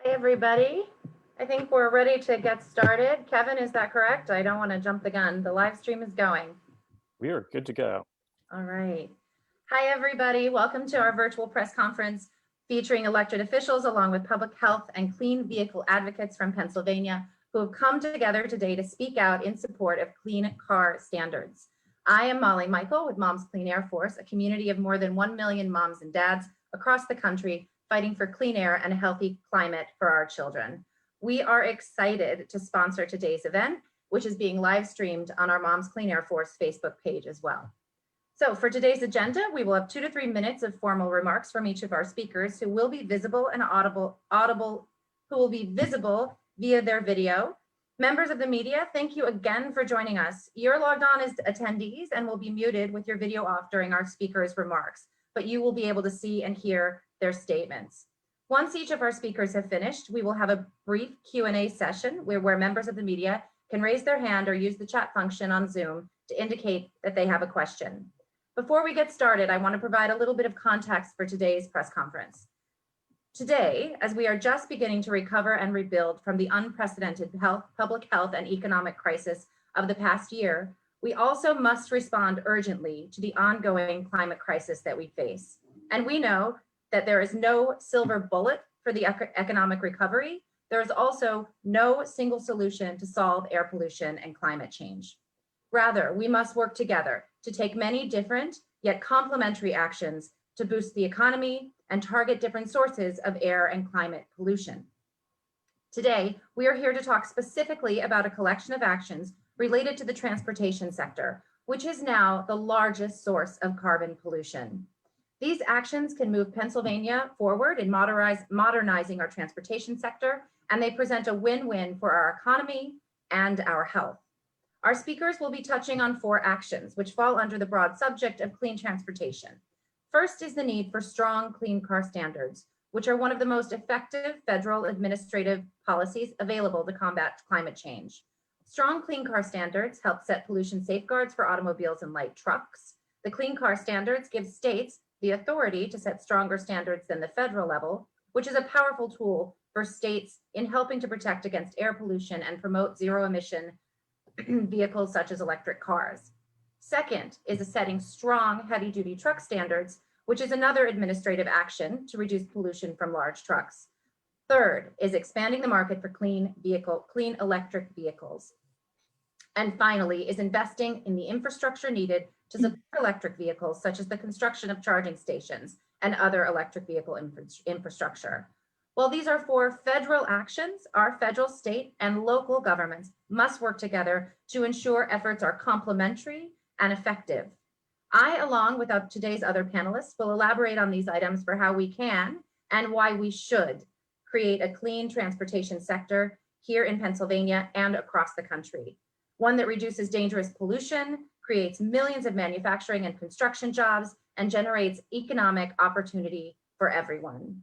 Hey, everybody. I think we're ready to get started. Kevin, is that correct? I don't want to jump the gun. The live stream is going. We are good to go. All right. Hi, everybody. Welcome to our virtual press conference featuring elected officials along with public health and clean vehicle advocates from Pennsylvania who have come together today to speak out in support of clean car standards. I am Mollie Michael with Moms Clean Air Force, a community of more than 1 million moms and dads across the country fighting for clean air and a healthy climate for our children. We are excited to sponsor today's event, which is being live streamed on our Moms Clean Air Force Facebook page as well. So for today's agenda, we will have 2 to 3 minutes of formal remarks from each of our speakers who will be visible and audible via their video. Members of the media, thank you again for joining us. You're logged on as attendees and will be muted with your video off during our speakers' remarks, but you will be able to see and hear their statements. Once each of our speakers have finished, we will have a brief Q&A session where members of the media can raise their hand or use the chat function on Zoom to indicate that they have a question. Before we get started, I want to provide a little bit of context for today's press conference. Today, as we are just beginning to recover and rebuild from the unprecedented public health and economic crisis of the past year, we also must respond urgently to the ongoing climate crisis that we face. And we know that there is no silver bullet for the economic recovery. There is also no single solution to solve air pollution and climate change. Rather, we must work together to take many different yet complementary actions to boost the economy and target different sources of air and climate pollution. Today, we are here to talk specifically about a collection of actions related to the transportation sector, which is now the largest source of carbon pollution. These actions can move Pennsylvania forward in modernizing our transportation sector, and they present a win-win for our economy and our health. Our speakers will be touching on 4 actions, which fall under the broad subject of clean transportation. First is the need for strong clean car standards, which are one of the most effective federal administrative policies available to combat climate change. Strong clean car standards help set pollution safeguards for automobiles and light trucks. The clean car standards give states the authority to set stronger standards than the federal level, which is a powerful tool for states in helping to protect against air pollution and promote zero emission vehicles such as electric cars. Second is setting strong heavy duty truck standards, which is another administrative action to reduce pollution from large trucks. Third is expanding the market for clean electric vehicles. And finally is investing in the infrastructure needed to support electric vehicles, such as the construction of charging stations and other electric vehicle infrastructure. While these are 4 federal actions, our federal, state, and local governments must work together to ensure efforts are complementary and effective. I, along with today's other panelists, will elaborate on these items for how we can and why we should create a clean transportation sector here in Pennsylvania and across the country. One that reduces dangerous pollution, creates millions of manufacturing and construction jobs, and generates economic opportunity for everyone.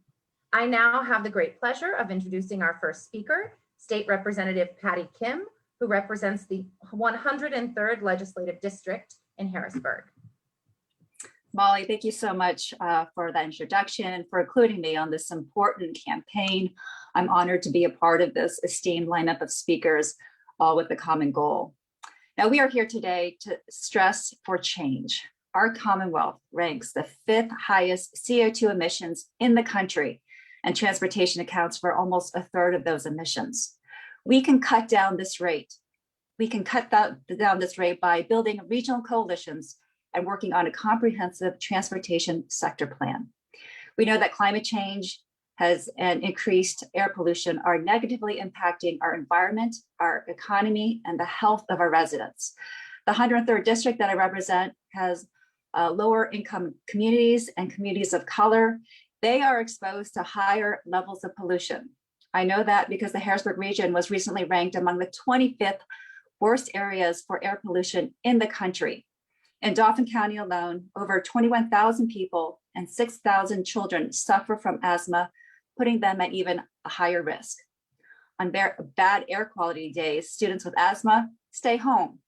I now have the great pleasure of introducing our first speaker, State Representative Patty Kim, who represents the 103rd Legislative District in Harrisburg. Mollie, thank you so much for that introduction and for including me on this important campaign. I'm honored to be a part of this esteemed lineup of speakers, all with a common goal. Now, we are here today to stress for change. Our Commonwealth ranks the 5th highest CO2 emissions in the country, and transportation accounts for almost 1/3 of those emissions. We can cut down this rate. We can cut down this rate by building regional coalitions and working on a comprehensive transportation sector plan. We know that climate change and increased air pollution are negatively impacting our environment, our economy, and the health of our residents. The 103rd district that I represent has lower income communities and communities of color. They are exposed to higher levels of pollution. I know that because the Harrisburg region was recently ranked among the 25th worst areas for air pollution in the country. In Dauphin County alone, over 21,000 people and 6,000 children suffer from asthma, putting them at even a higher risk. On bad air quality days, students with asthma stay home,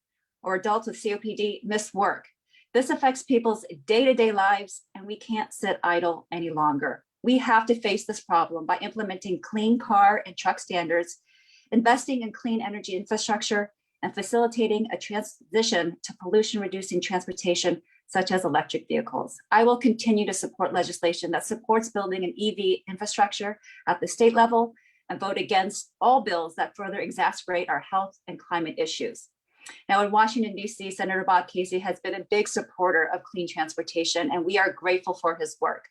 or adults with COPD miss work. This affects people's day-to-day lives, and we can't sit idle any longer. We have to face this problem by implementing clean car and truck standards, investing in clean energy infrastructure, and facilitating a transition to pollution-reducing transportation, such as electric vehicles. I will continue to support legislation that supports building an EV infrastructure at the state level and vote against all bills that further exacerbate our health and climate issues. Now, in Washington, D.C., Senator Bob Casey has been a big supporter of clean transportation, and we are grateful for his work.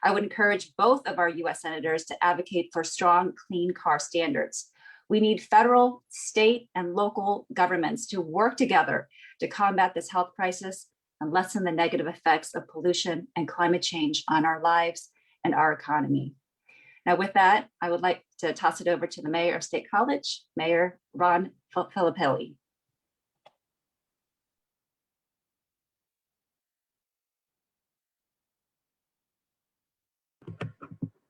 I would encourage both of our U.S. senators to advocate for strong clean car standards. We need federal, state, and local governments to work together to combat this health crisis and lessen the negative effects of pollution and climate change on our lives and our economy. Now, with that, I would like to toss it over to the Mayor of State College, Mayor Ron Philippelli.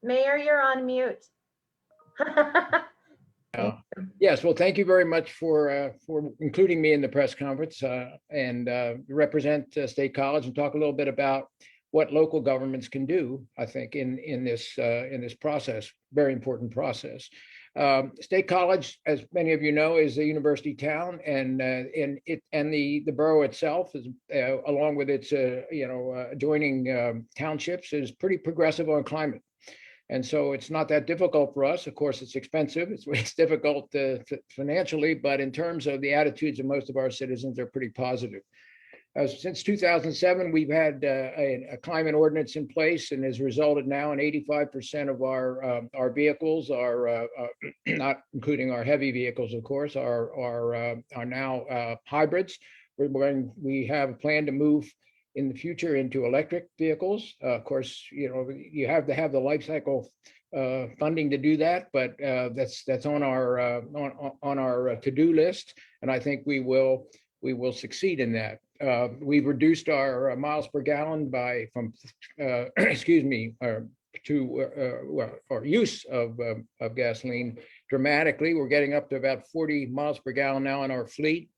Mayor, you're on mute. Yes, well, thank you very much for including me in the press conference and represent State College and talk a little bit about what local governments can do, I think, in this process, very important process. State College, as many of you know, is a university town, and the borough itself is, along with its adjoining townships, is pretty progressive on climate. And so it's not that difficult for us. Of course, it's expensive. It's difficult financially, but in terms of the attitudes of most of our citizens, they're pretty positive. Since 2007, we've had a climate ordinance in place, and has resulted now in 85% of our vehicles are not including our heavy vehicles, of course, are now hybrids. We have a plan to move in the future into electric vehicles. Of course, you have to have the life cycle funding to do that, but that's on our to-do list, and I think we will succeed in that. We've reduced our miles per gallon from our use of gasoline dramatically. We're getting up to about 40 miles per gallon now in our fleet.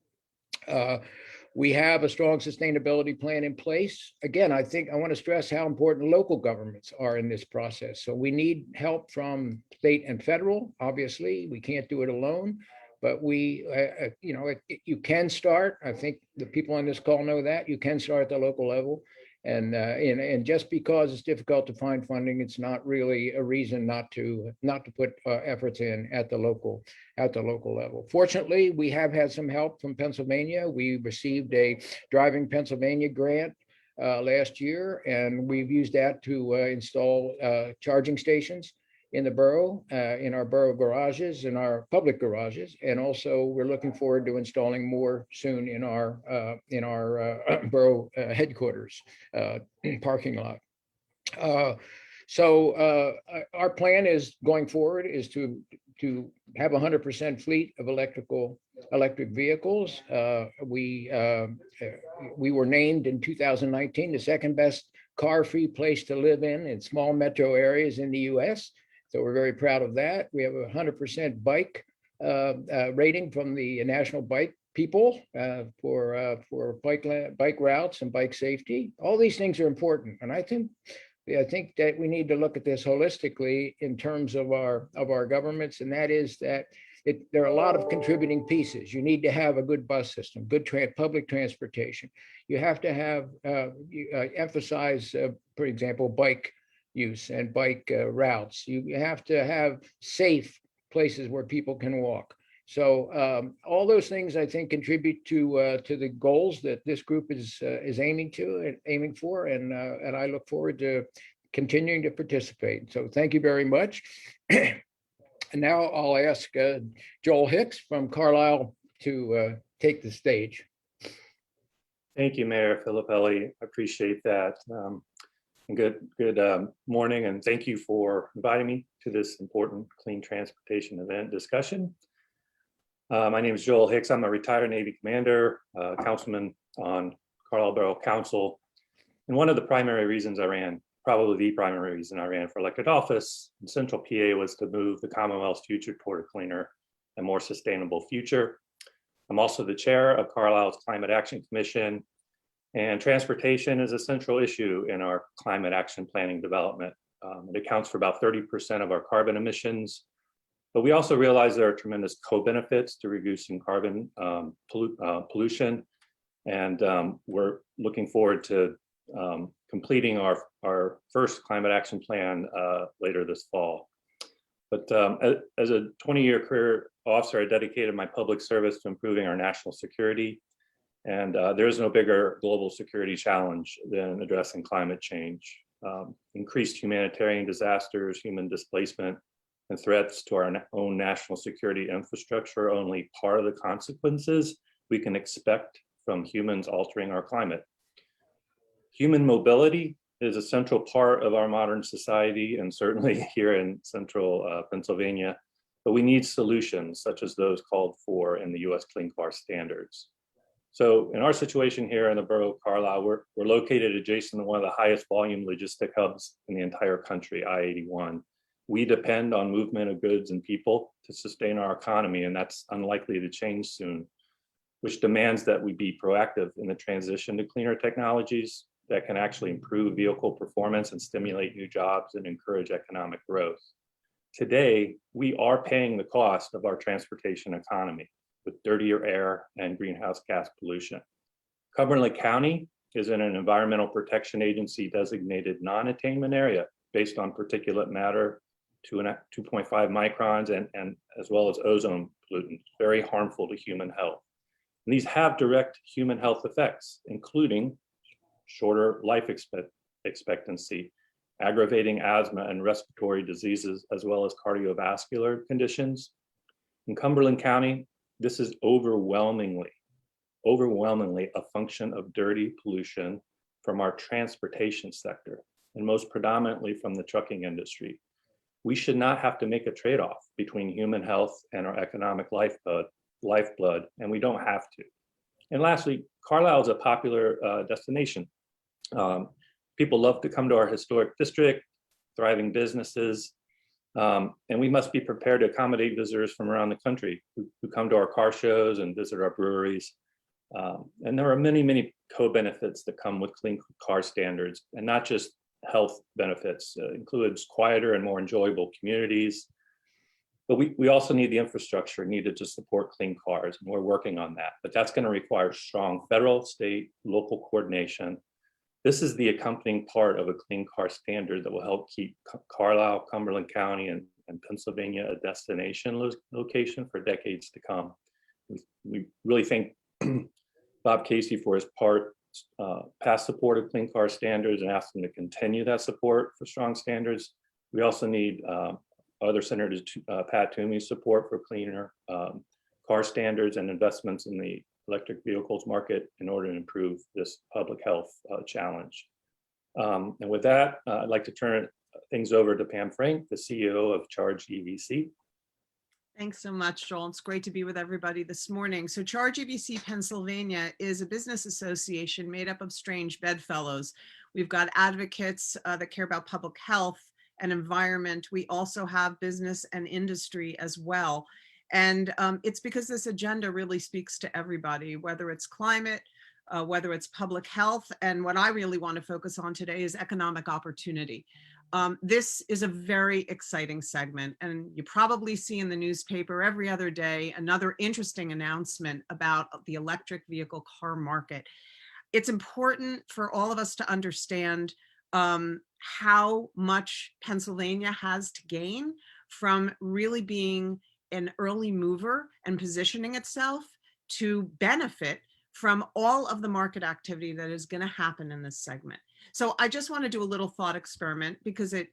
We have a strong sustainability plan in place. Again, I think I want to stress how important local governments are in this process. So we need help from state and federal. Obviously, we can't do it alone, but you can start. I think the people on this call know that you can start at the local level. And just because it's difficult to find funding, it's not really a reason not to put efforts in at the local level. Fortunately, we have had some help from Pennsylvania. We received a Driving Pennsylvania grant last year, and we've used that to install charging stations in the borough, in our borough garages, in our public garages, and also we're looking forward to installing more soon in our borough headquarters parking lot. So our plan is going forward is to have 100% fleet of electric vehicles. We were named in 2019 the second best car-free place to live in small metro areas in the U.S. So we're very proud of that. We have a 100% bike rating from the National Bike People for bike routes and bike safety. All these things are important, and I think that we need to look at this holistically in terms of our governments, and that is that there are a lot of contributing pieces. You need to have a good bus system, good public transportation. You have to have emphasize, for example, bike use and bike routes. You have to have safe places where people can walk. So all those things, I think, contribute to the goals that this group is aiming for, and I look forward to continuing to participate. So thank you very much. And now I'll ask Joel Hicks from Carlisle to take the stage. Thank you, Mayor Philippelli. I appreciate that. Good morning, and thank you for inviting me to this important clean transportation event discussion. My name is Joel Hicks. I'm a retired Navy commander, councilman on Carlisle Borough Council. And one of the primary reasons I ran, probably the primary reason I ran for elected office in Central PA, was to move the Commonwealth's future toward a cleaner and more sustainable future. I'm also the chair of Carlisle's Climate Action Commission, and transportation is a central issue in our climate action planning development. It accounts for about 30% of our carbon emissions. But we also realize there are tremendous co-benefits to reducing carbon pollution. And we're looking forward to completing our first climate action plan later this fall. But as a 20-year career officer, I dedicated my public service to improving our national security. And there is no bigger global security challenge than addressing climate change. Increased humanitarian disasters, human displacement, and threats to our own national security infrastructure are only part of the consequences we can expect from humans altering our climate. Human mobility is a central part of our modern society, and certainly here in central Pennsylvania, but we need solutions such as those called for in the US Clean Car Standards. So in our situation here in the borough of Carlisle, we're located adjacent to one of the highest volume logistic hubs in the entire country, I-81. We depend on movement of goods and people to sustain our economy, and that's unlikely to change soon, which demands that we be proactive in the transition to cleaner technologies that can actually improve vehicle performance and stimulate new jobs and encourage economic growth. Today, we are paying the cost of our transportation economy with dirtier air and greenhouse gas pollution. Cumberland County is in an Environmental Protection Agency designated non-attainment area based on particulate matter 2.5 microns and as well as ozone pollutants, very harmful to human health. And these have direct human health effects, including shorter life expectancy, aggravating asthma and respiratory diseases, as well as cardiovascular conditions. In Cumberland County, this is overwhelmingly a function of dirty pollution from our transportation sector, and most predominantly from the trucking industry. We should not have to make a trade-off between human health and our economic lifeblood, and we don't have to. And lastly, Carlisle is a popular destination. People love to come to our historic district, thriving businesses, and we must be prepared to accommodate visitors from around the country who come to our car shows and visit our breweries. And there are many, many co-benefits that come with clean car standards, and not just health benefits. Includes quieter and more enjoyable communities. But we also need the infrastructure needed to support clean cars, and we're working on that. But that's going to require strong federal, state, local coordination. This is the accompanying part of a clean car standard that will help keep Carlisle, Cumberland County, and Pennsylvania a destination location for decades to come. We really thank Bob Casey for his past support of clean car standards and ask him to continue that support for strong standards. We also need other Senators Pat Toomey's support for cleaner car standards and investments in the electric vehicles market in order to improve this public health challenge. And with that, I'd like to turn things over to Pam Frank, the CEO of ChargEVC. Thanks so much, Joel. It's great to be with everybody this morning. So ChargEVC Pennsylvania is a business association made up of strange bedfellows. We've got advocates that care about public health and environment. We also have business and industry as well. And it's because this agenda really speaks to everybody, whether it's climate, whether it's public health, and what I really want to focus on today is economic opportunity. This is a very exciting segment, and you probably see in the newspaper every other day another interesting announcement about the electric vehicle car market. It's important for all of us to understand how much Pennsylvania has to gain from really being an early mover and positioning itself to benefit from all of the market activity that is going to happen in this segment. So I just want to do a little thought experiment because it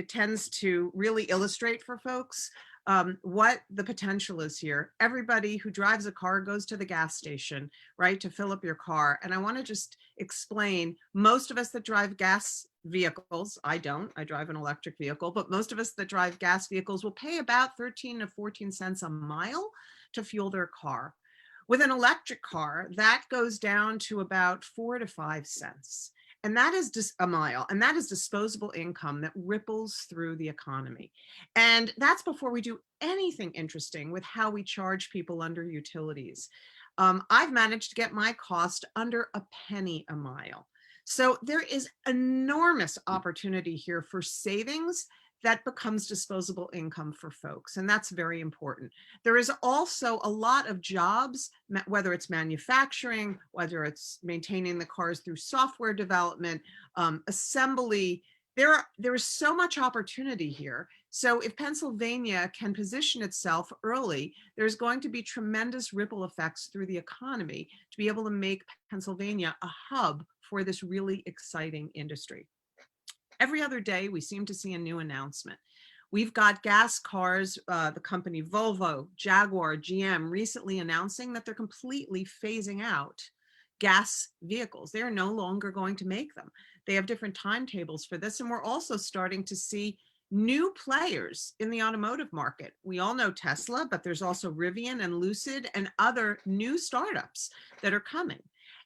tends to really illustrate for folks what the potential is here. Everybody who drives a car goes to the gas station, right, to fill up your car. And I want to just explain, most of us that drive gas vehicles, I don't, I drive an electric vehicle, but most of us that drive gas vehicles will pay about 13 to 14 cents a mile to fuel their car. With an electric car, that goes down to about 4 to 5 cents. And that is just a mile, and that is disposable income that ripples through the economy. And that's before we do anything interesting with how we charge people under utilities. I've managed to get my cost under a penny a mile. So there is enormous opportunity here for savings that becomes disposable income for folks. And that's very important. There is also a lot of jobs, whether it's manufacturing, whether it's maintaining the cars through software development, assembly. There is so much opportunity here. So if Pennsylvania can position itself early, there's going to be tremendous ripple effects through the economy to be able to make Pennsylvania a hub for this really exciting industry. Every other day, we seem to see a new announcement. We've got gas cars, the company Volvo, Jaguar, GM recently announcing that they're completely phasing out gas vehicles. They are no longer going to make them. They have different timetables for this. And we're also starting to see new players in the automotive market. We all know Tesla, but there's also Rivian and Lucid and other new startups that are coming.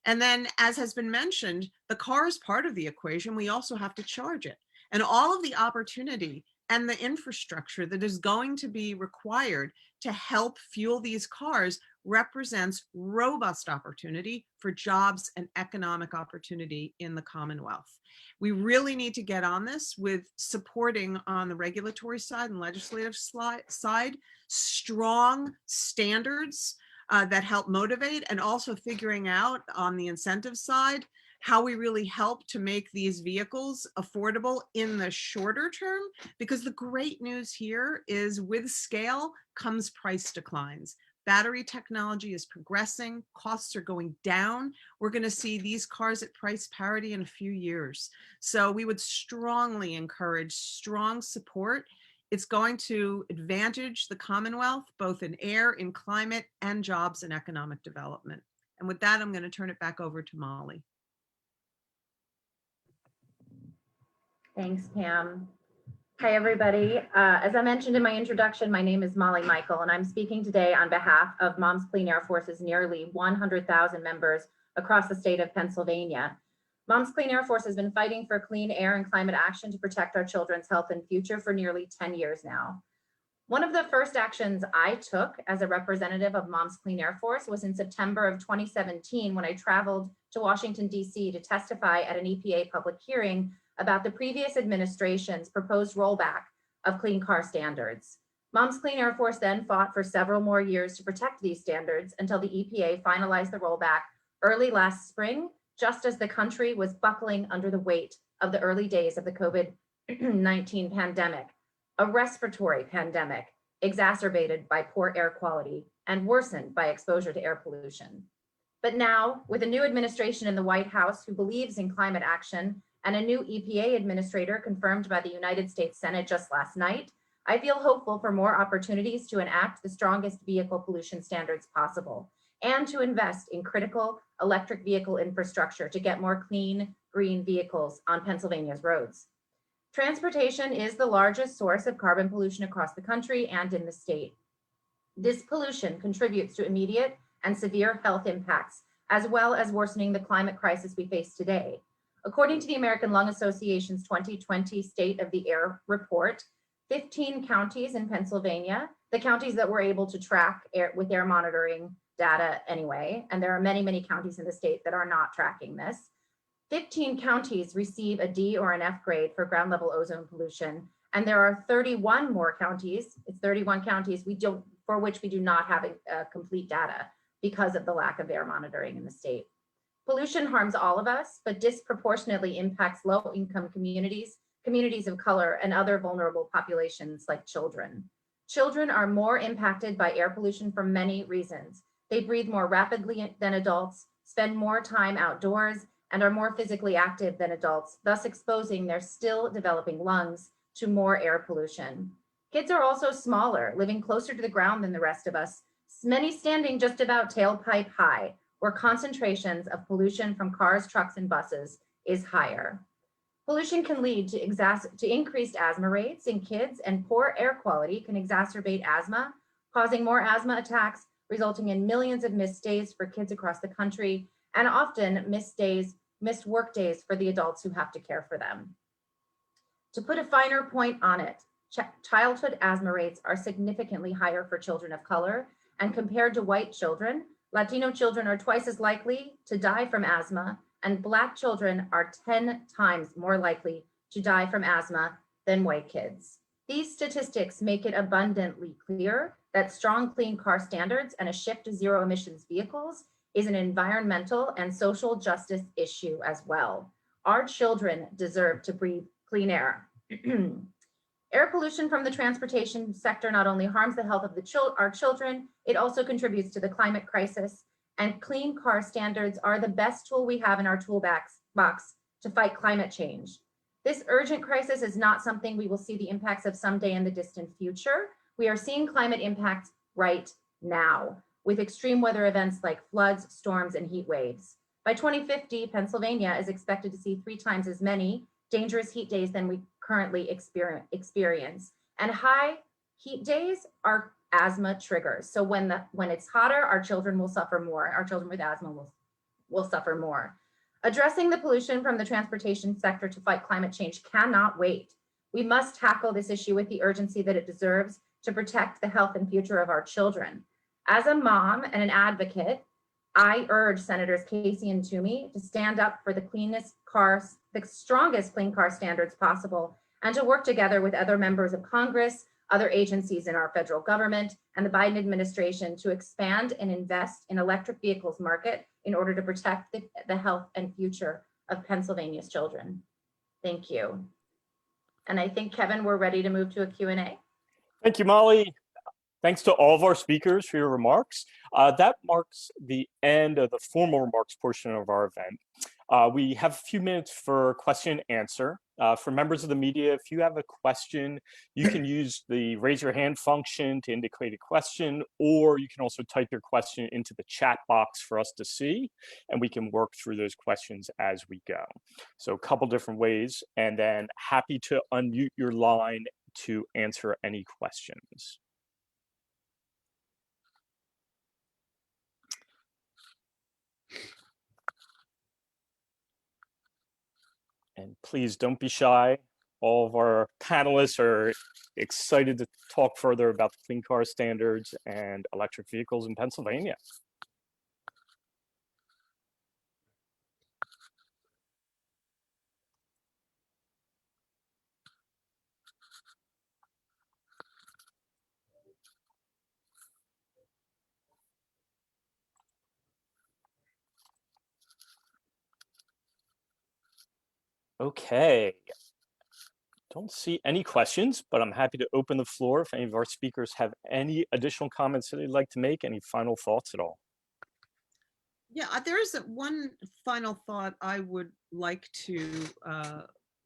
And then, as has been mentioned, the car is part of the equation. We also have to charge it. And all of the opportunity and the infrastructure that is going to be required to help fuel these cars represents robust opportunity for jobs and economic opportunity in the Commonwealth. We really need to get on this with supporting on the regulatory side and legislative side, strong standards that help motivate, and also figuring out on the incentive side how we really help to make these vehicles affordable in the shorter term, because the great news here is with scale comes price declines. Battery technology is progressing, costs are going down. We're going to see these cars at price parity in a few years. So we would strongly encourage strong support. It's going to advantage the Commonwealth, both in air, in climate, and jobs and economic development. And with that, I'm going to turn it back over to Mollie. Thanks, Pam. Hi, everybody. As I mentioned in my introduction, my name is Mollie Michel, and I'm speaking today on behalf of Moms Clean Air Force's nearly 100,000 members across the state of Pennsylvania. Moms Clean Air Force has been fighting for clean air and climate action to protect our children's health and future for nearly 10 years now. One of the first actions I took as a representative of Moms Clean Air Force was in September of 2017 when I traveled to Washington, D.C. to testify at an EPA public hearing about the previous administration's proposed rollback of clean car standards. Moms Clean Air Force then fought for several more years to protect these standards until the EPA finalized the rollback early last spring, just as the country was buckling under the weight of the early days of the COVID-19 pandemic, a respiratory pandemic exacerbated by poor air quality and worsened by exposure to air pollution. But now, with a new administration in the White House who believes in climate action and a new EPA administrator confirmed by the United States Senate just last night, I feel hopeful for more opportunities to enact the strongest vehicle pollution standards possible and to invest in critical electric vehicle infrastructure to get more clean, green vehicles on Pennsylvania's roads. Transportation is the largest source of carbon pollution across the country and in the state. This pollution contributes to immediate and severe health impacts, as well as worsening the climate crisis we face today. According to the American Lung Association's 2020 State of the Air report, 15 counties in Pennsylvania, the counties that were able to track with air monitoring data anyway, and there are many, many counties in the state that are not tracking this, 15 counties receive a D or an F grade for ground level ozone pollution, and there are 31 more counties, it's 31 counties for which we do not have complete data because of the lack of air monitoring in the state. Pollution harms all of us, but disproportionately impacts low-income communities, communities of color, and other vulnerable populations like children. Children are more impacted by air pollution for many reasons. They breathe more rapidly than adults, spend more time outdoors, and are more physically active than adults, thus exposing their still developing lungs to more air pollution. Kids are also smaller, living closer to the ground than the rest of us, many standing just about tailpipe high, where concentrations of pollution from cars, trucks, and buses is higher. Pollution can lead to increased asthma rates in kids, and poor air quality can exacerbate asthma, causing more asthma attacks, resulting in millions of missed days for kids across the country, and often missed work days for the adults who have to care for them. To put a finer point on it, childhood asthma rates are significantly higher for children of color, and compared to white children, Latino children are twice as likely to die from asthma and Black children are 10 times more likely to die from asthma than white kids. These statistics make it abundantly clear that strong clean car standards and a shift to zero emissions vehicles is an environmental and social justice issue as well. Our children deserve to breathe clean air. Air pollution from the transportation sector not only harms the health of our children, it also contributes to the climate crisis. And clean car standards are the best tool we have in our toolbox to fight climate change. This urgent crisis is not something we will see the impacts of someday in the distant future. We are seeing climate impacts right now, with extreme weather events like floods, storms, and heat waves. By 2050, Pennsylvania is expected to see 3 times as many dangerous heat days than we currently experience. And high heat days are asthma triggers. So when it's hotter, our children will suffer more. Our children with asthma will suffer more. Addressing the pollution from the transportation sector to fight climate change cannot wait. We must tackle this issue with the urgency that it deserves to protect the health and future of our children. As a mom and an advocate, I urge Senators Casey and Toomey to stand up for the strongest clean car standards possible, and to work together with other members of Congress, other agencies in our federal government, and the Biden administration to expand and invest in electric vehicles market in order to protect the health and future of Pennsylvania's children. Thank you. And I think, Kevin, we're ready to move to a Q&A. Thank you, Molly. Thanks to all of our speakers for your remarks. That marks the end of the formal remarks portion of our event. We have a few minutes for question and answer. For members of the media, if you have a question, you can use the raise your hand function to indicate a question, or you can also type your question into the chat box for us to see, and we can work through those questions as we go. So a couple different ways, and then happy to unmute your line to answer any questions. And please don't be shy. All of our panelists are excited to talk further about the clean car standards and electric vehicles in Pennsylvania. Okay. Don't see any questions, but I'm happy to open the floor if any of our speakers have any additional comments that they'd like to make, any final thoughts at all. Yeah, there's one final thought I would like to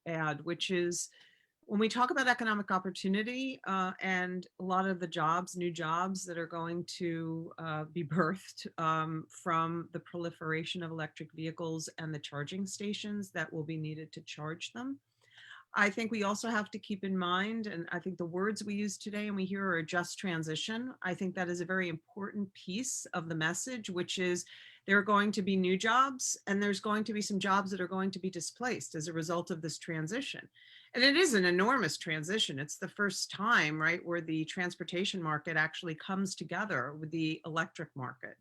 add, which is when we talk about economic opportunity and a lot of the jobs, new jobs that are going to be birthed from the proliferation of electric vehicles and the charging stations that will be needed to charge them, I think we also have to keep in mind, and I think the words we use today and we hear are a just transition. I think that is a very important piece of the message, which is there are going to be new jobs and there's going to be some jobs that are going to be displaced as a result of this transition. And it is an enormous transition. It's the first time, right, where the transportation market actually comes together with the electric market.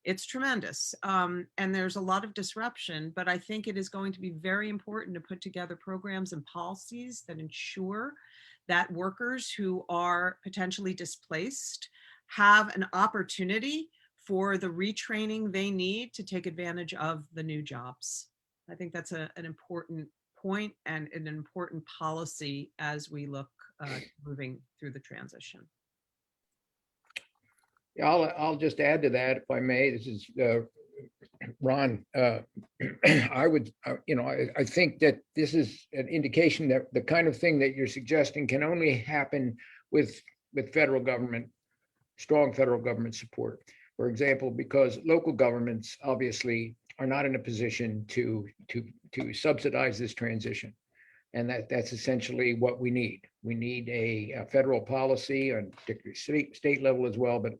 It's tremendous. And there's a lot of disruption, but I think it is going to be very important to put together programs and policies that ensure that workers who are potentially displaced have an opportunity for the retraining they need to take advantage of the new jobs. I think that's an important point and an important policy as we look moving through the transition. Yeah, I'll just add to that, if I may. This is Ron. I would, I think that this is an indication that the kind of thing that you're suggesting can only happen with federal government, strong federal government support. For example, because local governments obviously are not in a position to subsidize this transition. And that's essentially what we need. We need a federal policy, on particularly state level as well, but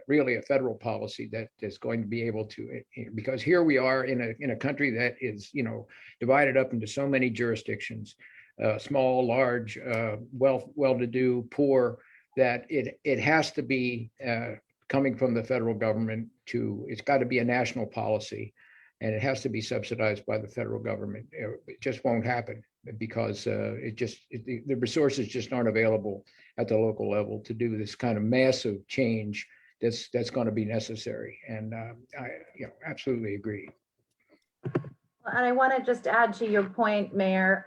really a federal policy that is going to be able to, because here we are in a country that is, divided up into so many jurisdictions, small, large, well-to-do, poor, that it has to be coming from the federal government it's got to be a national policy. and it has to be subsidized by the federal government. It just won't happen because the resources just aren't available at the local level to do this kind of massive change that's going to be necessary. And I absolutely agree. And I want to just add to your point, Mayor,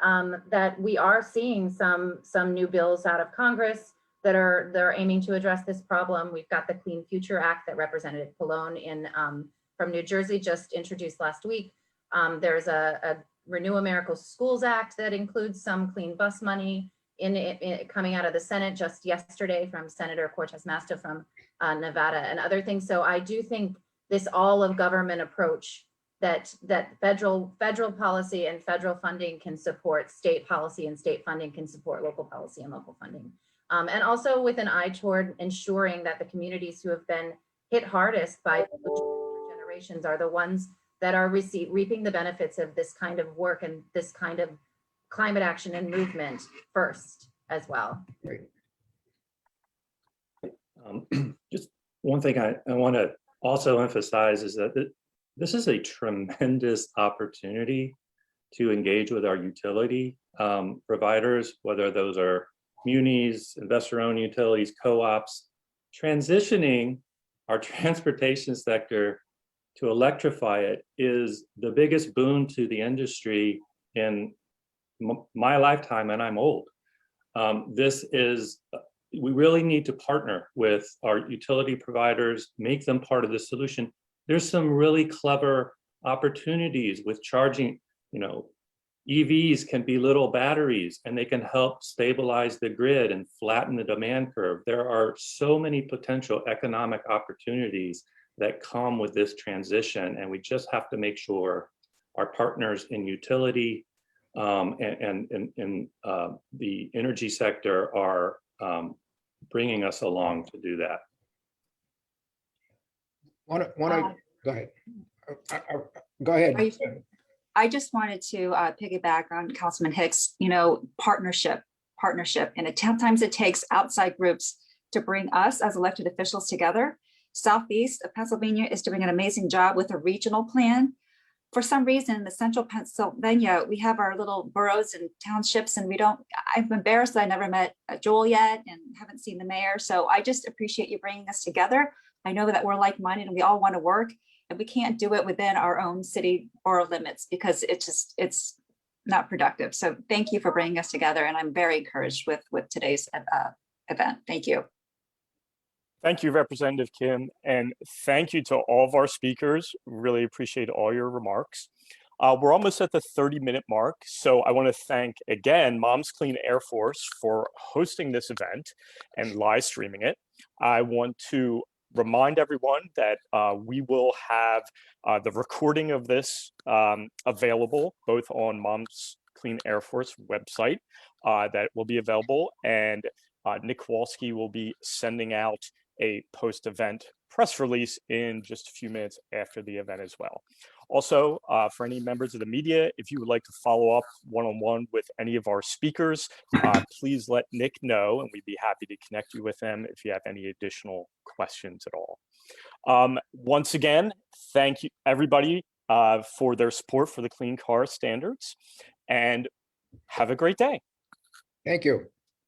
that we are seeing some new bills out of Congress that are aiming to address this problem. We've got the Clean Future Act that Representative Pallone from New Jersey just introduced last week. There's a Renew America Schools Act that includes some clean bus money coming out of the Senate just yesterday from Senator Cortez Masto from Nevada and other things. So I do think this all of government approach that federal policy and federal funding can support state policy, and state funding can support local policy and local funding. And also with an eye toward ensuring that the communities who have been hit hardest by generations are the ones that are reaping the benefits of this kind of work and this kind of climate action and movement first as well. Right. Just one thing I want to also emphasize is that this is a tremendous opportunity to engage with our utility providers, whether those are munis, investor-owned utilities, co-ops. Transitioning our transportation sector to electrify it is the biggest boon to the industry in my lifetime, and I'm old. We really need to partner with our utility providers, make them part of the solution. There's some really clever opportunities with charging, EVs can be little batteries and they can help stabilize the grid and flatten the demand curve. There are so many potential economic opportunities that come with this transition, and we just have to make sure our partners in utility and the energy sector are bringing us along to do that. Go ahead. Go ahead. I just wanted to piggyback on Councilman Hicks. Partnership, and sometimes it takes outside groups to bring us as elected officials together. Southeast of Pennsylvania is doing an amazing job with a regional plan. For some reason, in the central Pennsylvania, we have our little boroughs and townships, and I'm embarrassed that I never met Joel yet and haven't seen the mayor. So I just appreciate you bringing us together. I know that we're like-minded and we all want to work, and we can't do it within our own city borough limits because it's not productive. So thank you for bringing us together, and I'm very encouraged with today's event. Thank you. Thank you, Representative Kim, and thank you to all of our speakers. Really appreciate all your remarks. We're almost at the 30-minute mark, so I want to thank again Moms Clean Air Force for hosting this event and live streaming it. I want to remind everyone that we will have the recording of this available both on Moms Clean Air Force website that will be available, and Nick Kowalski will be sending out a post-event press release in just a few minutes after the event as well. Also, for any members of the media, if you would like to follow up one-on-one with any of our speakers, please let Nick know, and we'd be happy to connect you with them if you have any additional questions at all. Once again, thank you everybody for their support for the Clean Car Standards, and have a great day. Thank you.